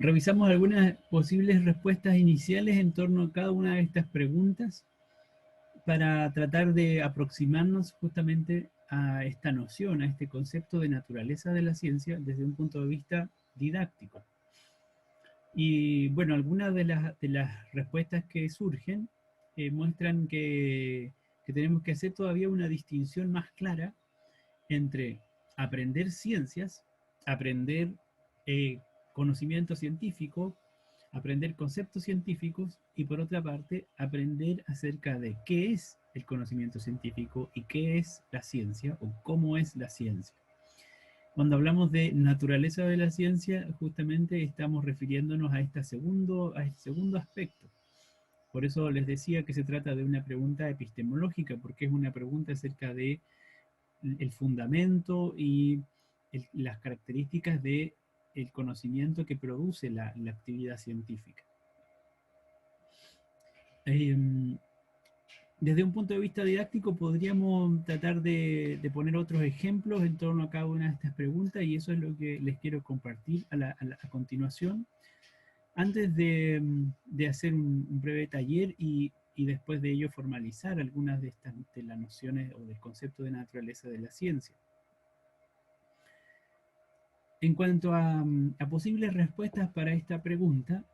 Revisamos algunas posibles respuestas iniciales en torno a cada una de estas preguntas para tratar de aproximarnos justamente a esta noción, a este concepto de naturaleza de la ciencia desde un punto de vista didáctico. Y bueno, algunas de las respuestas que surgen muestran que tenemos que hacer todavía una distinción más clara entre aprender ciencias, aprender eh, conocimiento científico, aprender conceptos científicos y por otra parte aprender acerca de qué es el conocimiento científico y qué es la ciencia o cómo es la ciencia. Cuando hablamos de naturaleza de la ciencia, justamente estamos refiriéndonos a este segundo aspecto. Por eso les decía que se trata de una pregunta epistemológica, porque es una pregunta acerca de el fundamento y las características del conocimiento que produce la actividad científica. Desde un punto de vista didáctico podríamos tratar de poner otros ejemplos en torno a cada una de estas preguntas y eso es lo que les quiero compartir a continuación. Antes de hacer un breve taller y después de ello formalizar algunas de las nociones o del concepto de naturaleza de la ciencia. En cuanto a posibles respuestas para esta pregunta,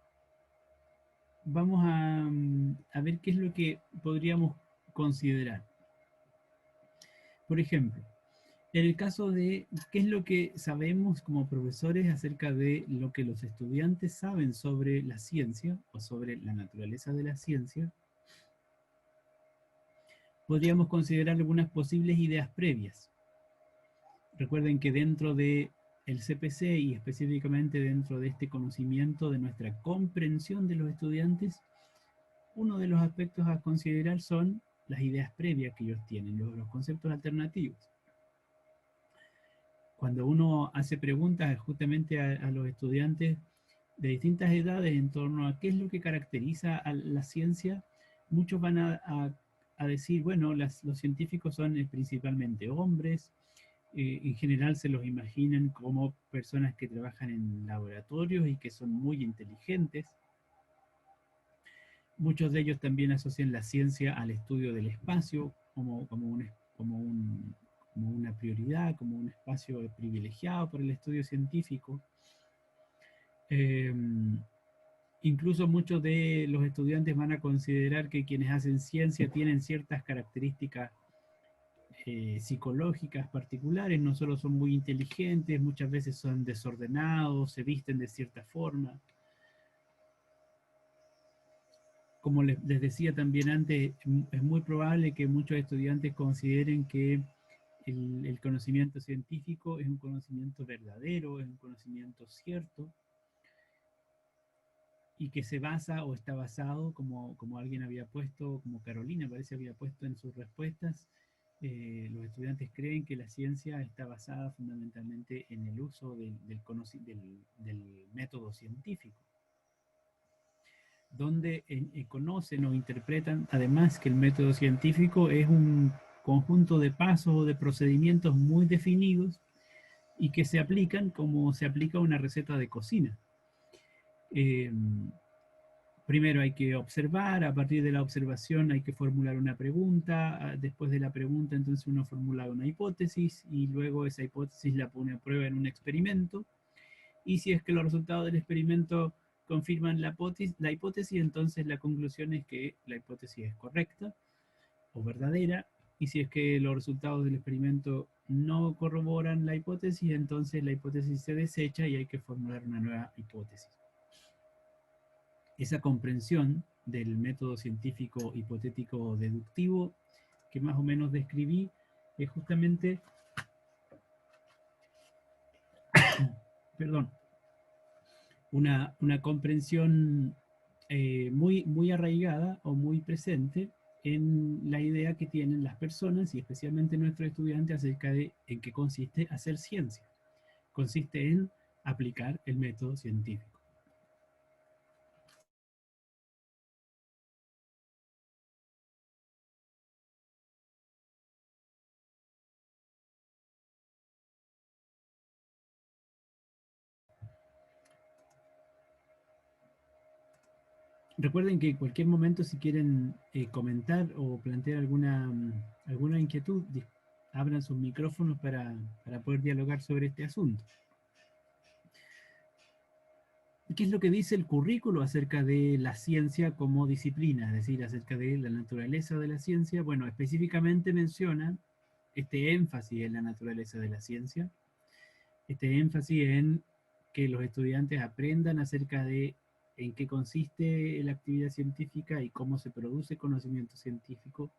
vamos a ver qué es lo que podríamos considerar. Por ejemplo, en el caso de qué es lo que sabemos como profesores acerca de lo que los estudiantes saben sobre la ciencia o sobre la naturaleza de la ciencia, podríamos considerar algunas posibles ideas previas. Recuerden que dentro de el CPC y específicamente dentro de este conocimiento de nuestra comprensión de los estudiantes, uno de los aspectos a considerar son las ideas previas que ellos tienen, los conceptos alternativos. Cuando uno hace preguntas justamente a los estudiantes de distintas edades en torno a qué es lo que caracteriza a la ciencia, muchos van a decir, bueno, los científicos son principalmente hombres, en general se los imaginan como personas que trabajan en laboratorios y que son muy inteligentes. Muchos de ellos también asocian la ciencia al estudio del espacio como una prioridad, como un espacio privilegiado por el estudio científico. Eh, Incluso muchos de los estudiantes van a considerar que quienes hacen ciencia tienen ciertas características psicológicas particulares, no solo son muy inteligentes, muchas veces son desordenados, se visten de cierta forma. Como les decía también antes, es muy probable que muchos estudiantes consideren que el conocimiento científico es un conocimiento verdadero, es un conocimiento cierto, y que se basa o está basado, como alguien había puesto, como Carolina parece había puesto en sus respuestas, los estudiantes creen que la ciencia está basada fundamentalmente en el uso del método científico, donde conocen o interpretan además que el método científico es un conjunto de pasos o de procedimientos muy definidos y que se aplican como se aplica una receta de cocina. Eh, Primero hay que observar, a partir de la observación hay que formular una pregunta, después de la pregunta entonces uno formula una hipótesis y luego esa hipótesis la pone a prueba en un experimento y si es que los resultados del experimento confirman la hipótesis, entonces la conclusión es que la hipótesis es correcta o verdadera y si es que los resultados del experimento no corroboran la hipótesis, entonces la hipótesis se desecha y hay que formular una nueva hipótesis. Esa comprensión del método científico hipotético deductivo que más o menos describí es justamente, perdón, una comprensión muy arraigada o muy presente en la idea que tienen las personas y especialmente nuestros estudiantes acerca de en qué consiste hacer ciencia. Consiste en aplicar el método científico. Recuerden que en cualquier momento, si quieren comentar o plantear alguna inquietud, abran sus micrófonos para poder dialogar sobre este asunto. ¿Qué es lo que dice el currículo acerca de la ciencia como disciplina? Es decir, acerca de la naturaleza de la ciencia. Bueno, específicamente menciona este énfasis en la naturaleza de la ciencia, este énfasis en que los estudiantes aprendan acerca de en qué consiste la actividad científica y cómo se produce conocimiento científico.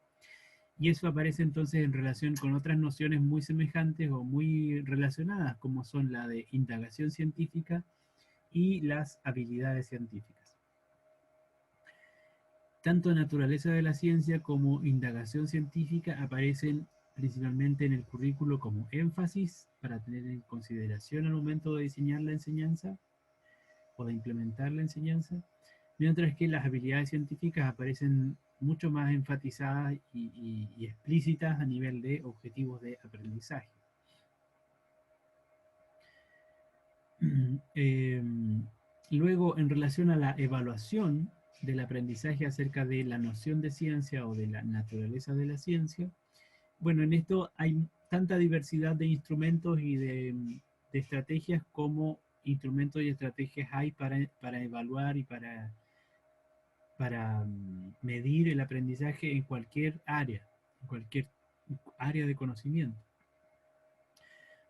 Y eso aparece entonces en relación con otras nociones muy semejantes o muy relacionadas, como son la de indagación científica y las habilidades científicas. Tanto naturaleza de la ciencia como indagación científica aparecen principalmente en el currículo como énfasis para tener en consideración al momento de diseñar la enseñanza o de implementar la enseñanza, mientras que las habilidades científicas aparecen mucho más enfatizadas y explícitas a nivel de objetivos de aprendizaje. Eh, Luego, en relación a la evaluación del aprendizaje acerca de la noción de ciencia o de la naturaleza de la ciencia, bueno, en esto hay tanta diversidad de instrumentos y de estrategias como instrumentos y estrategias hay para evaluar y para medir el aprendizaje en cualquier área de conocimiento.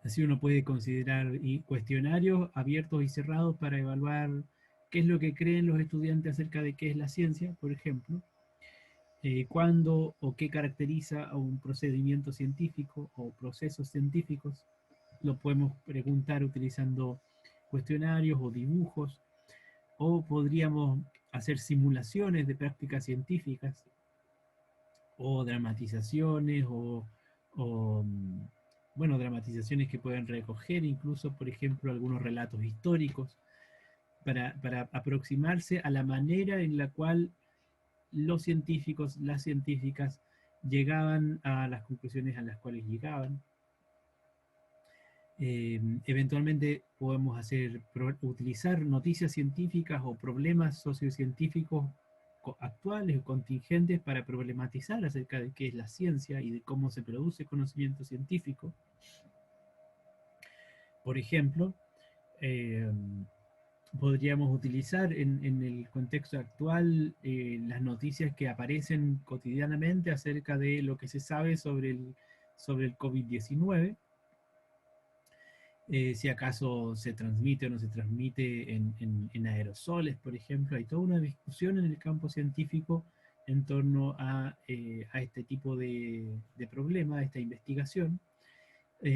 Así uno puede considerar cuestionarios abiertos y cerrados para evaluar qué es lo que creen los estudiantes acerca de qué es la ciencia, por ejemplo, cuándo o qué caracteriza a un procedimiento científico o procesos científicos. Lo podemos preguntar utilizando cuestionarios o dibujos, o podríamos hacer simulaciones de prácticas científicas, o dramatizaciones, o, bueno, dramatizaciones que pueden recoger incluso, por ejemplo, algunos relatos históricos, para aproximarse a la manera en la cual los científicos, las científicas, llegaban a las conclusiones a las cuales llegaban. Eventualmente podemos utilizar noticias científicas o problemas sociocientíficos actuales o contingentes para problematizar acerca de qué es la ciencia y de cómo se produce conocimiento científico. Por ejemplo, eh, podríamos utilizar en el contexto actual las noticias que aparecen cotidianamente acerca de lo que se sabe sobre el COVID-19, si acaso se transmite o no se transmite en aerosoles, por ejemplo. Hay toda una discusión en el campo científico en torno a este tipo de problema, a esta investigación.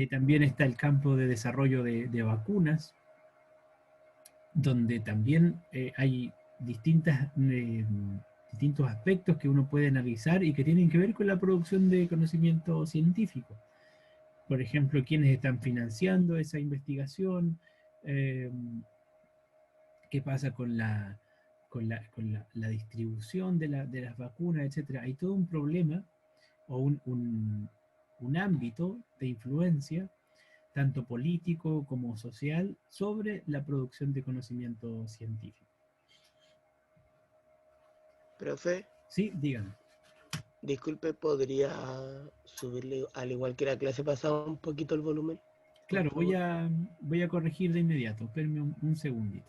También está el campo de desarrollo de vacunas, donde también hay distintos aspectos que uno puede analizar y que tienen que ver con la producción de conocimiento científico. Por ejemplo, quiénes están financiando esa investigación, eh, qué pasa con la distribución de las vacunas, etc. Hay todo un problema o un ámbito de influencia, tanto político como social, sobre la producción de conocimiento científico. Profe, Sí, díganme. disculpe, ¿podría subirle, al igual que la clase pasada, un poquito el volumen? Por Claro, voy favor. a, voy a corregir de inmediato. Espérenme un segundito.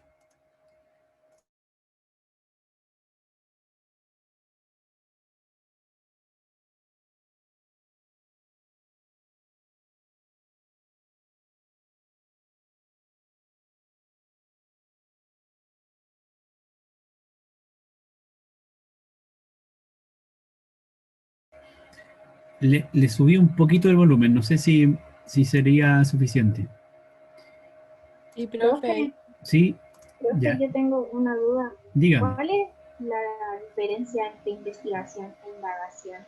Le subí un poquito el volumen, no sé si sería suficiente. Y Profe, profe, Sí, profe, ya, yo tengo una duda. dígame. ¿Cuál es la diferencia entre investigación e indagación?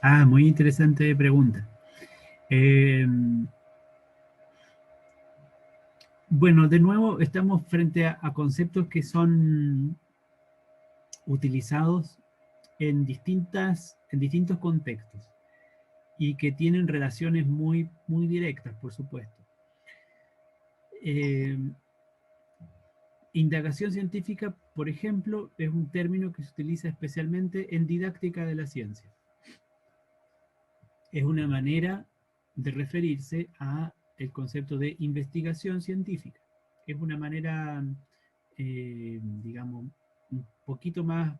Ah, muy interesante pregunta. Eh, bueno, de nuevo estamos frente a conceptos que son utilizados en distintos contextos y que tienen relaciones muy directas, por supuesto. Eh, Indagación científica, por ejemplo, es un término que se utiliza especialmente en didáctica de la ciencia. Es una manera de referirse a el concepto de investigación científica. Es una manera, digamos, un poquito más,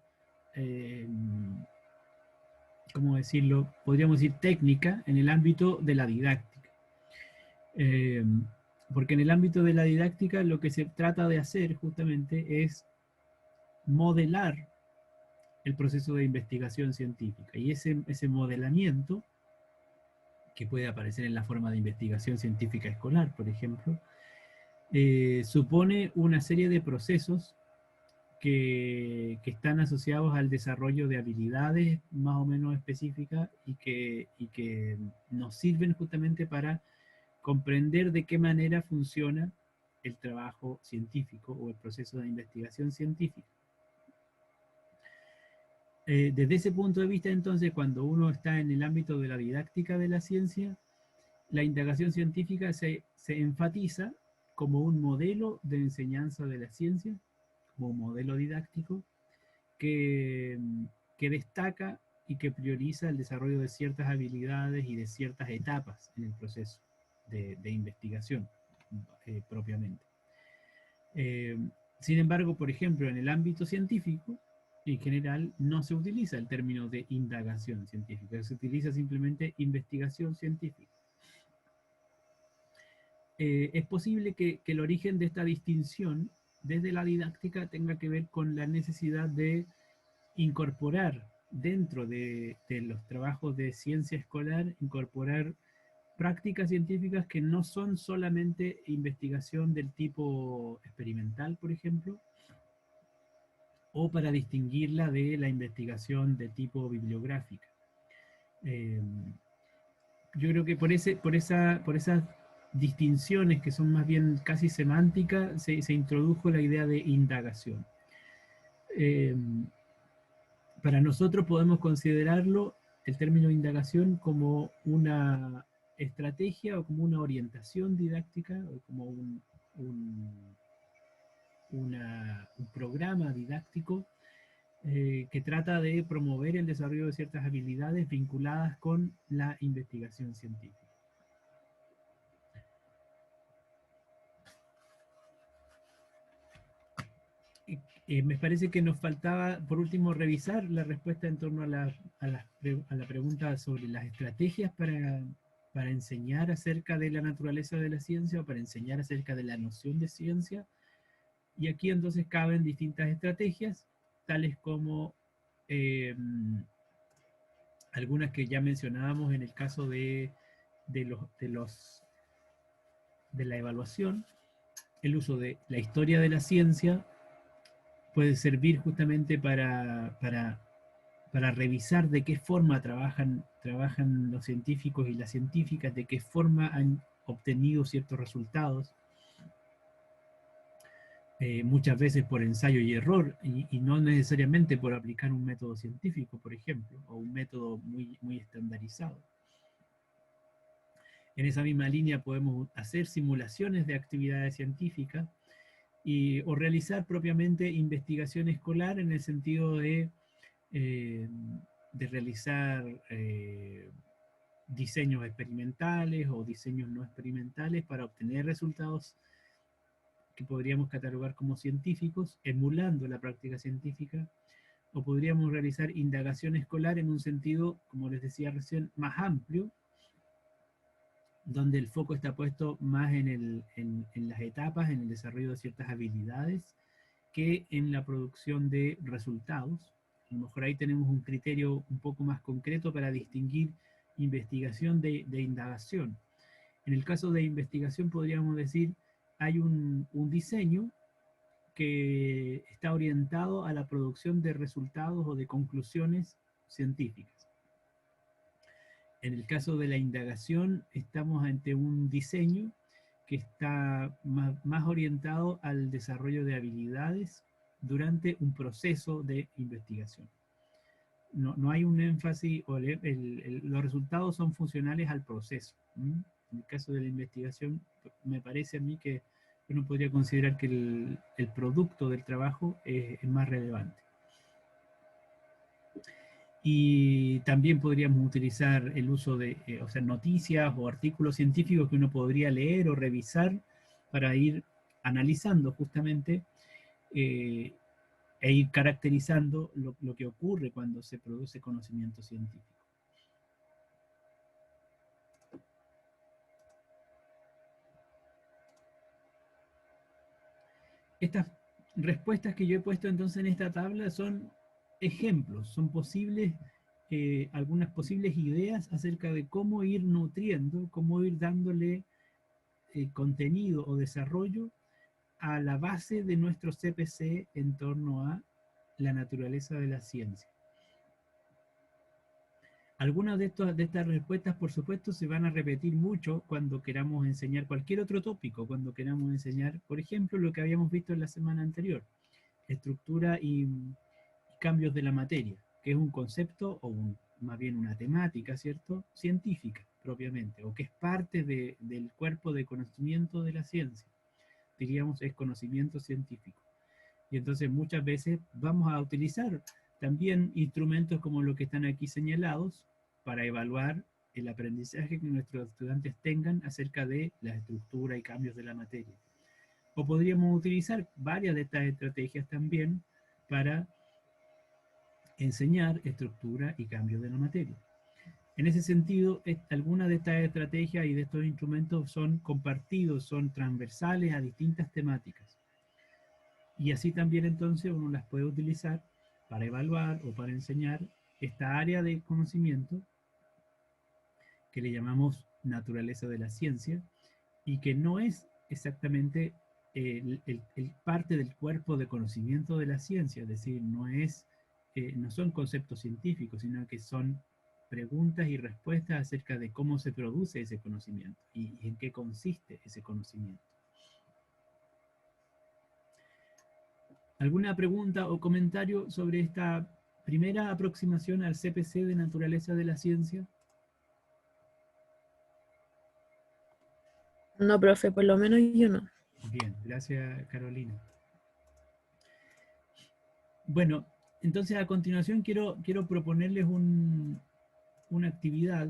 ¿cómo decirlo? Podríamos decir técnica en el ámbito de la didáctica. Porque en el ámbito de la didáctica lo que se trata de hacer justamente es modelar el proceso de investigación científica. Y ese modelamiento, que puede aparecer en la forma de investigación científica escolar, por ejemplo, supone una serie de procesos que están asociados al desarrollo de habilidades más o menos específicas y que nos sirven justamente para comprender de qué manera funciona el trabajo científico o el proceso de investigación científica. Desde ese punto de vista, entonces, cuando uno está en el ámbito de la didáctica de la ciencia, la indagación científica se enfatiza como un modelo de enseñanza de la ciencia, como un modelo didáctico, que destaca y que prioriza el desarrollo de ciertas habilidades y de ciertas etapas en el proceso de investigación propiamente. Sin embargo, por ejemplo, en el ámbito científico, en general no se utiliza el término de indagación científica, se utiliza simplemente investigación científica. Es posible que el origen de esta distinción desde la didáctica tenga que ver con la necesidad de incorporar dentro de los trabajos de ciencia escolar, incorporar prácticas científicas que no son solamente investigación del tipo experimental, por ejemplo, o para distinguirla de la investigación de tipo bibliográfica. Yo creo que por esas distinciones que son más bien casi semánticas, se introdujo la idea de indagación. Para nosotros podemos considerarlo, el término indagación, como una estrategia o como una orientación didáctica o como un programa didáctico que trata de promover el desarrollo de ciertas habilidades vinculadas con la investigación científica. Me parece que nos faltaba, por último, revisar la respuesta en torno a la pregunta sobre las estrategias para enseñar acerca de la naturaleza de la ciencia o para enseñar acerca de la noción de ciencia. Y aquí entonces caben distintas estrategias, tales como algunas que ya mencionábamos en el caso de la evaluación. El uso de la historia de la ciencia puede servir justamente para revisar de qué forma trabajan los científicos y las científicas, de qué forma han obtenido ciertos resultados, muchas veces por ensayo y error, y no necesariamente por aplicar un método científico, por ejemplo, o un método muy, muy estandarizado. En esa misma línea podemos hacer simulaciones de actividades científicas o realizar propiamente investigación escolar en el sentido de realizar diseños experimentales o diseños no experimentales para obtener resultados que podríamos catalogar como científicos, emulando la práctica científica, o podríamos realizar indagación escolar en un sentido, como les decía recién, más amplio, donde el foco está puesto más en las etapas, en el desarrollo de ciertas habilidades, que en la producción de resultados. A lo mejor ahí tenemos un criterio un poco más concreto para distinguir investigación de indagación. En el caso de investigación podríamos decir, hay un diseño que está orientado a la producción de resultados o de conclusiones científicas. En el caso de la indagación, estamos ante un diseño que está más orientado al desarrollo de habilidades durante un proceso de investigación. No hay un énfasis, los resultados son funcionales al proceso. En el caso de la investigación, me parece a mí que uno podría considerar que el producto del trabajo es más relevante. Y también podríamos utilizar el uso de o sea, noticias o artículos científicos que uno podría leer o revisar para ir analizando justamente e ir caracterizando lo que ocurre cuando se produce conocimiento científico. Estas respuestas que yo he puesto entonces en esta tabla son ejemplos, son posibles, algunas posibles ideas acerca de cómo ir nutriendo, cómo ir dándole contenido o desarrollo a la base de nuestro CPC en torno a la naturaleza de la ciencia. Algunas de estas respuestas, por supuesto, se van a repetir mucho cuando queramos enseñar cualquier otro tópico, cuando queramos enseñar, por ejemplo, lo que habíamos visto en la semana anterior, estructura y cambios de la materia, que es un concepto o más bien una temática, ¿cierto? Científica, propiamente, o que es parte del cuerpo de conocimiento de la ciencia. Diríamos, es conocimiento científico. Y entonces muchas veces vamos a utilizar también instrumentos como los que están aquí señalados para evaluar el aprendizaje que nuestros estudiantes tengan acerca de la estructura y cambios de la materia. O podríamos utilizar varias de estas estrategias también para enseñar estructura y cambios de la materia. En ese sentido, algunas de estas estrategias y de estos instrumentos son compartidos, son transversales a distintas temáticas. Y así también entonces uno las puede utilizar para evaluar o para enseñar esta área de conocimiento que le llamamos naturaleza de la ciencia y que no es exactamente el parte del cuerpo de conocimiento de la ciencia, es decir, no son conceptos científicos, sino que son preguntas y respuestas acerca de cómo se produce ese conocimiento y en qué consiste ese conocimiento. ¿Alguna pregunta o comentario sobre esta primera aproximación al CPC de naturaleza de la ciencia? No, profe, por lo menos yo no. Bien, gracias Carolina. Bueno, entonces a continuación quiero proponerles una actividad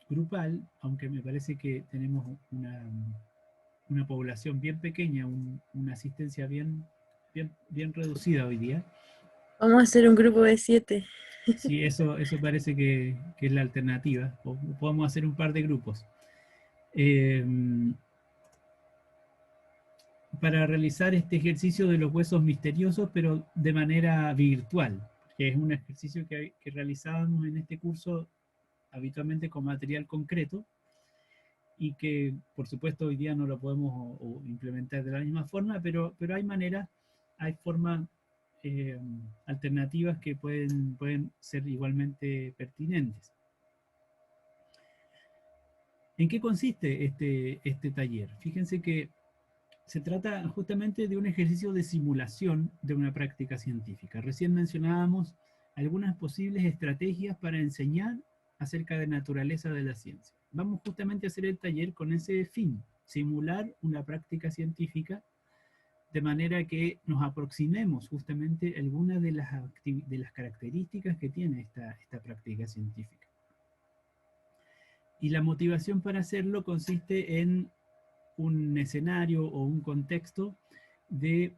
grupal, aunque me parece que tenemos una población bien pequeña, una asistencia bien reducida hoy día. Vamos a hacer un grupo de 7. Sí, eso parece que es la alternativa. O podemos hacer un par de grupos. Para realizar este ejercicio de los huesos misteriosos, pero de manera virtual, que es un ejercicio que realizábamos en este curso habitualmente con material concreto y que por supuesto hoy día no lo podemos implementar de la misma forma, pero hay maneras, hay formas alternativas que pueden ser igualmente pertinentes. ¿En qué consiste este taller? Fíjense que se trata justamente de un ejercicio de simulación de una práctica científica. Recién mencionábamos algunas posibles estrategias para enseñar acerca de naturaleza de la ciencia. Vamos justamente a hacer el taller con ese fin, simular una práctica científica de manera que nos aproximemos justamente a algunas de las características que tiene esta práctica científica. Y la motivación para hacerlo consiste en un escenario o un contexto de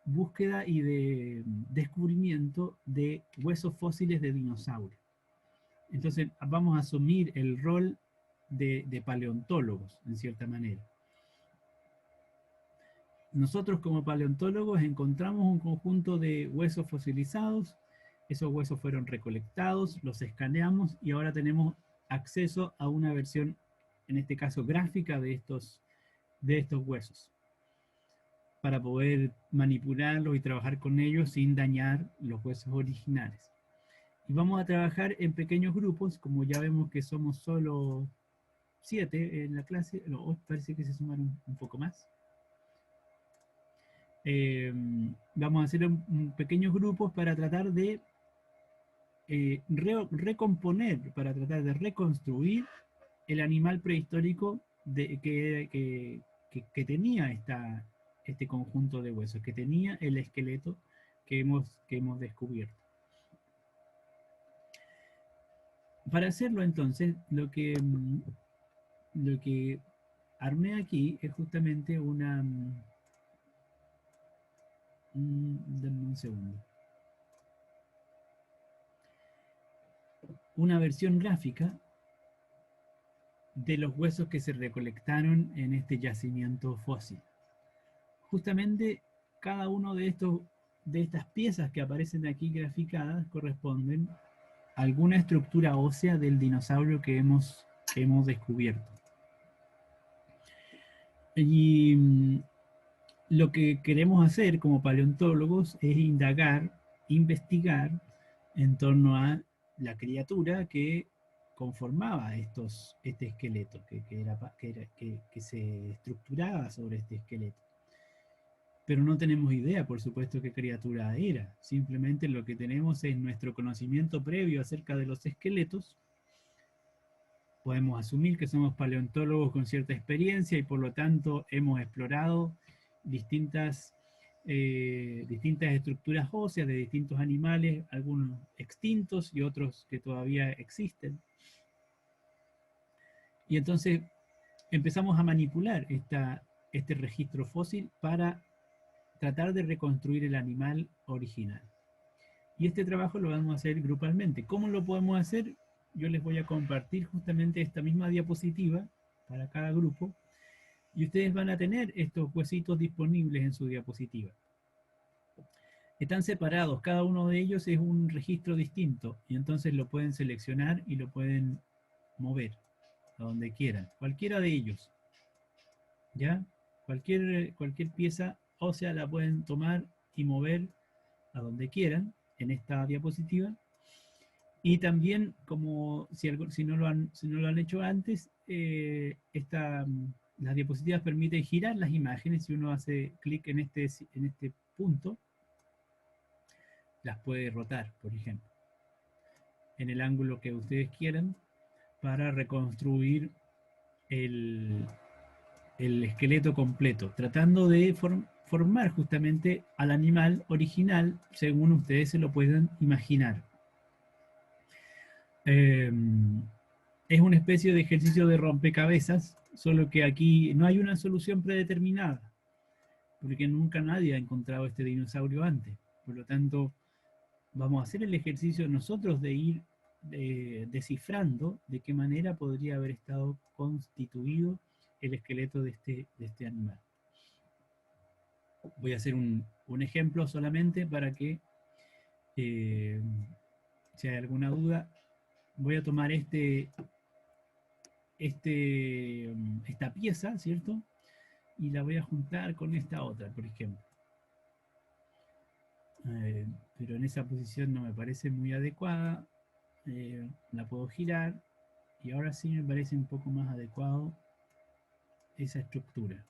búsqueda y de descubrimiento de huesos fósiles de dinosaurios. Entonces vamos a asumir el rol de paleontólogos, en cierta manera. Nosotros como paleontólogos encontramos un conjunto de huesos fosilizados, esos huesos fueron recolectados, los escaneamos y ahora tenemos acceso a una versión, en este caso gráfica, de estos huesos, para poder manipularlos y trabajar con ellos sin dañar los huesos originales. Y vamos a trabajar en pequeños grupos, como ya vemos que somos solo 7 en la clase, no, hoy parece que se sumaron un poco más. Vamos a hacer pequeños grupos para tratar de recomponer, para tratar de reconstruir el animal prehistórico que que tenía este conjunto de huesos, que tenía el esqueleto que hemos descubierto. Para hacerlo entonces, lo que armé aquí es justamente una... Denme un segundo. Una versión gráfica de los huesos que se recolectaron en este yacimiento fósil. Justamente cada uno de estas piezas que aparecen aquí graficadas corresponden a alguna estructura ósea del dinosaurio que hemos descubierto. Y lo que queremos hacer como paleontólogos es indagar, investigar en torno a la criatura que conformaba este esqueleto, que se estructuraba sobre este esqueleto. Pero no tenemos idea, por supuesto, qué criatura era. Simplemente lo que tenemos es nuestro conocimiento previo acerca de los esqueletos. Podemos asumir que somos paleontólogos con cierta experiencia y por lo tanto hemos explorado distintas estructuras óseas de distintos animales, algunos extintos y otros que todavía existen. Y entonces empezamos a manipular este registro fósil para tratar de reconstruir el animal original. Y este trabajo lo vamos a hacer grupalmente. ¿Cómo lo podemos hacer? Yo les voy a compartir justamente esta misma diapositiva para cada grupo y ustedes van a tener estos huesitos disponibles en su diapositiva. Están separados, cada uno de ellos es un registro distinto y entonces lo pueden seleccionar y lo pueden mover a donde quieran, cualquiera de ellos. ¿Ya? Cualquier pieza ósea la pueden tomar y mover a donde quieran en esta diapositiva. Y también, como si no lo han hecho antes, las diapositivas permiten girar las imágenes. Si uno hace clic en este punto, las puede rotar, por ejemplo, en el ángulo que ustedes quieran para reconstruir el esqueleto completo, tratando de formar justamente al animal original según ustedes se lo puedan imaginar. Es una especie de ejercicio de rompecabezas, solo que aquí no hay una solución predeterminada, porque nunca nadie ha encontrado este dinosaurio antes. Por lo tanto, vamos a hacer el ejercicio nosotros de ir descifrando de qué manera podría haber estado constituido el esqueleto de este animal. Voy a hacer un ejemplo solamente para que, si hay alguna duda, voy a tomar esta pieza, ¿cierto? Y la voy a juntar con esta otra, por ejemplo. Pero en esa posición no me parece muy adecuada. La puedo girar y ahora sí me parece un poco más adecuado esa estructura.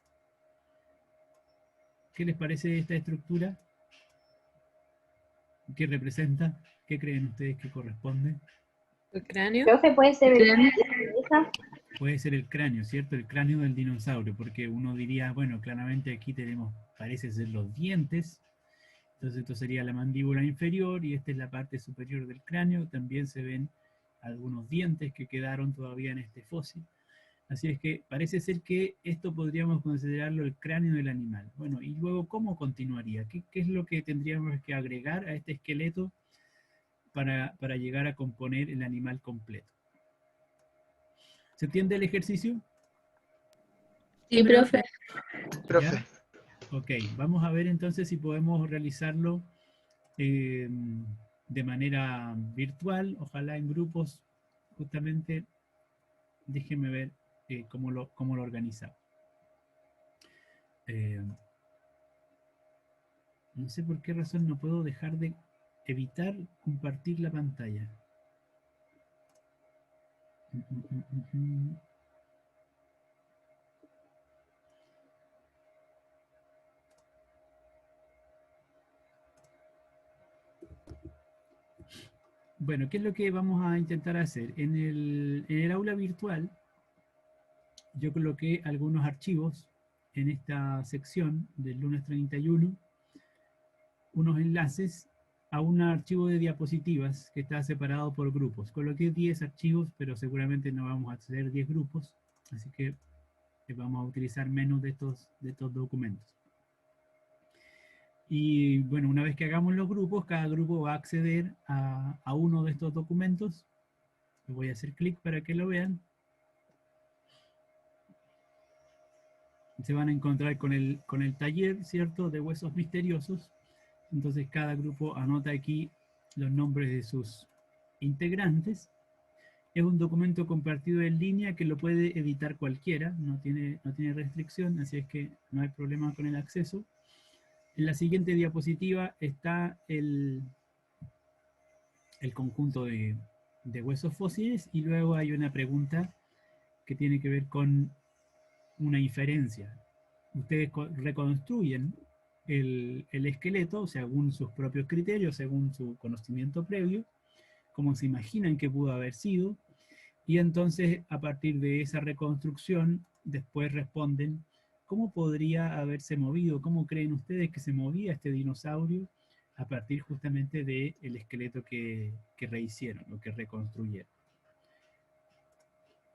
¿Qué les parece esta estructura? ¿Qué representa? ¿Qué creen ustedes que corresponde? ¿El cráneo? Profe, puede ser ¿El la cráneo? cabeza. Puede ser el cráneo, ¿cierto? El cráneo del dinosaurio, porque uno diría, bueno, claramente aquí parece ser los dientes, entonces esto sería la mandíbula inferior y esta es la parte superior del cráneo. También se ven algunos dientes que quedaron todavía en este fósil. Así es que parece ser que esto podríamos considerarlo el cráneo del animal. Bueno, y luego, ¿cómo continuaría? ¿Qué es lo que tendríamos que agregar a este esqueleto para llegar a componer el animal completo? ¿Se entiende el ejercicio? Sí, profe. Profe, ¿Ya? Ok, vamos a ver entonces si podemos realizarlo de manera virtual, ojalá en grupos, justamente. Déjenme ver cómo lo organizamos. No sé por qué razón no puedo dejar de evitar compartir la pantalla. Bueno, ¿qué es lo que vamos a intentar hacer? En el aula virtual yo coloqué algunos archivos en esta sección del lunes 31 unos enlaces a un archivo de diapositivas que está separado por grupos. Coloqué 10 archivos, pero seguramente no vamos a hacer 10 grupos, así que vamos a utilizar menos de estos documentos. Y bueno, una vez que hagamos los grupos, cada grupo va a acceder a uno de estos documentos. Le voy a hacer clic para que lo vean. Se van a encontrar con el taller, ¿cierto?, de huesos misteriosos. Entonces cada grupo anota aquí los nombres de sus integrantes. Es un documento compartido en línea que lo puede editar cualquiera, no tiene restricción, así es que no hay problema con el acceso. En la siguiente diapositiva está el conjunto de huesos fósiles y luego hay una pregunta que tiene que ver con una inferencia. Ustedes reconstruyen el esqueleto según sus propios criterios, según su conocimiento previo, como se imaginan que pudo haber sido, y entonces a partir de esa reconstrucción después responden cómo podría haberse movido, cómo creen ustedes que se movía este dinosaurio a partir justamente del esqueleto que rehicieron o que reconstruyeron.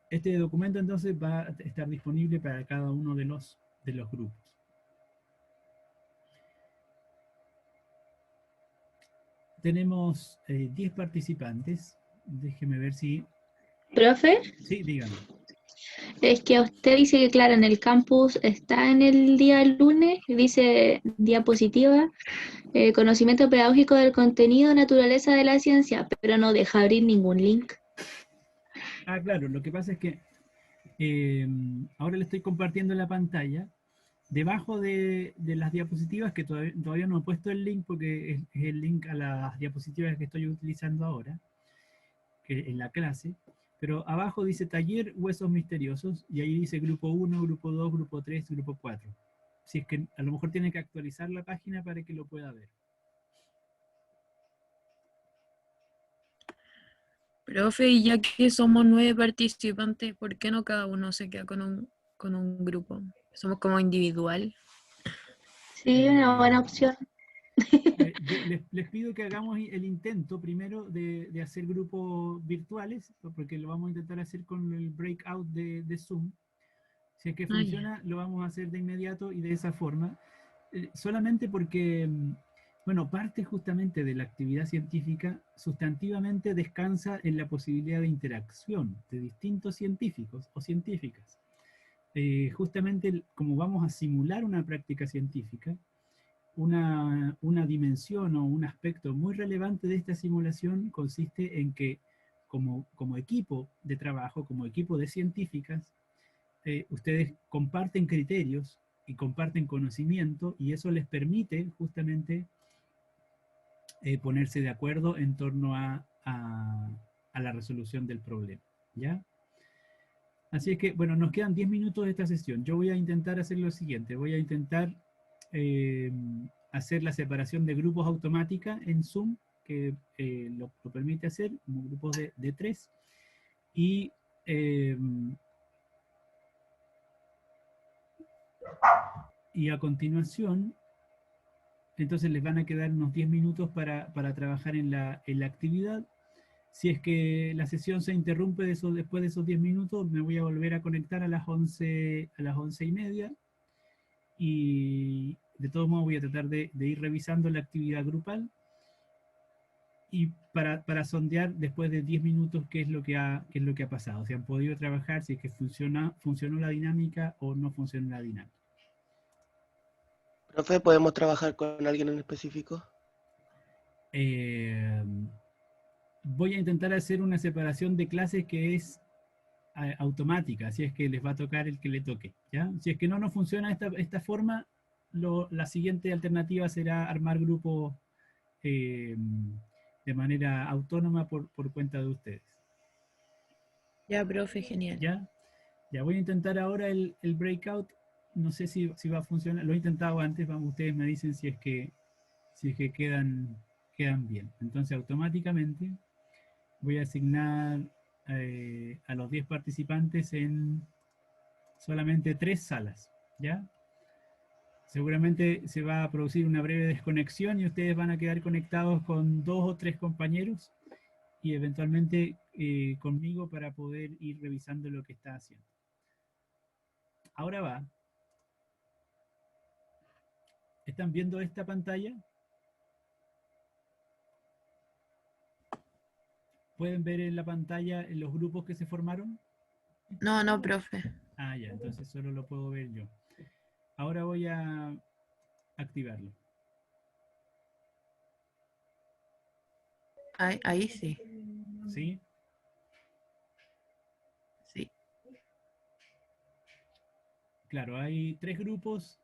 Este documento entonces va a estar disponible para cada uno de los grupos. Tenemos 10 participantes. Déjeme ver si... Profe, Sí, dígame. es que usted dice que, claro, en el campus está en el día del lunes, dice diapositiva, conocimiento pedagógico del contenido, naturaleza de la ciencia, pero no deja abrir ningún link. Ah, claro, lo que pasa es que ahora le estoy compartiendo la pantalla. Debajo de las diapositivas, que todavía no he puesto el link porque es el link a las diapositivas que estoy utilizando ahora, que en la clase, pero abajo dice taller huesos misteriosos y ahí dice grupo 1, grupo 2, grupo 3, grupo 4. Si es que a lo mejor tiene que actualizar la página para que lo pueda ver. Profe, y ya que somos 9 participantes, ¿por qué no cada uno se queda con un grupo? Somos como individual. Sí, una buena opción. Les pido que hagamos el intento primero de hacer grupos virtuales, porque lo vamos a intentar hacer con el breakout de Zoom. Si es que funciona, lo vamos a hacer de inmediato y de esa forma. Solamente porque, bueno, parte justamente de la actividad científica sustantivamente descansa en la posibilidad de interacción de distintos científicos o científicas. Justamente como vamos a simular una práctica científica, una dimensión o un aspecto muy relevante de esta simulación consiste en que como equipo de trabajo, como equipo de científicas, ustedes comparten criterios y comparten conocimiento y eso les permite justamente ponerse de acuerdo en torno a la resolución del problema, ¿ya? Así es que, bueno, nos quedan 10 minutos de esta sesión. Yo voy a intentar hacer lo siguiente. Voy a intentar hacer la separación de grupos automática en Zoom, que lo permite hacer, como grupos de 3. Y a continuación, entonces les van a quedar unos 10 minutos para trabajar en la actividad. Si es que la sesión se interrumpe después de esos 10 minutos, me voy a volver a conectar a las 11:30. Y de todos modos voy a tratar de ir revisando la actividad grupal y para sondear después de 10 minutos qué es lo que ha pasado. Si han podido trabajar, si es que funcionó la dinámica o no funcionó la dinámica. Profe, ¿podemos trabajar con alguien en específico? Voy a intentar hacer una separación de clases que es automática, si es que les va a tocar el que le toque, ¿ya? Si es que no funciona esta forma, la siguiente alternativa será armar grupos de manera autónoma por cuenta de ustedes. Ya, profe, genial. ¿Ya? Ya voy a intentar ahora el breakout. No sé si va a funcionar. Lo he intentado antes. Ustedes me dicen si es que quedan bien. Entonces automáticamente voy a asignar a los 10 participantes en solamente 3 salas. ¿Ya? Seguramente se va a producir una breve desconexión y ustedes van a quedar conectados con 2 o 3 compañeros y eventualmente conmigo para poder ir revisando lo que está haciendo. Ahora va. ¿Están viendo esta pantalla? ¿Pueden ver en la pantalla los grupos que se formaron? No, no, profe. Ah, ya, entonces solo lo puedo ver yo. Ahora voy a activarlo. Ahí sí. ¿Sí? Sí. Claro, hay 3 grupos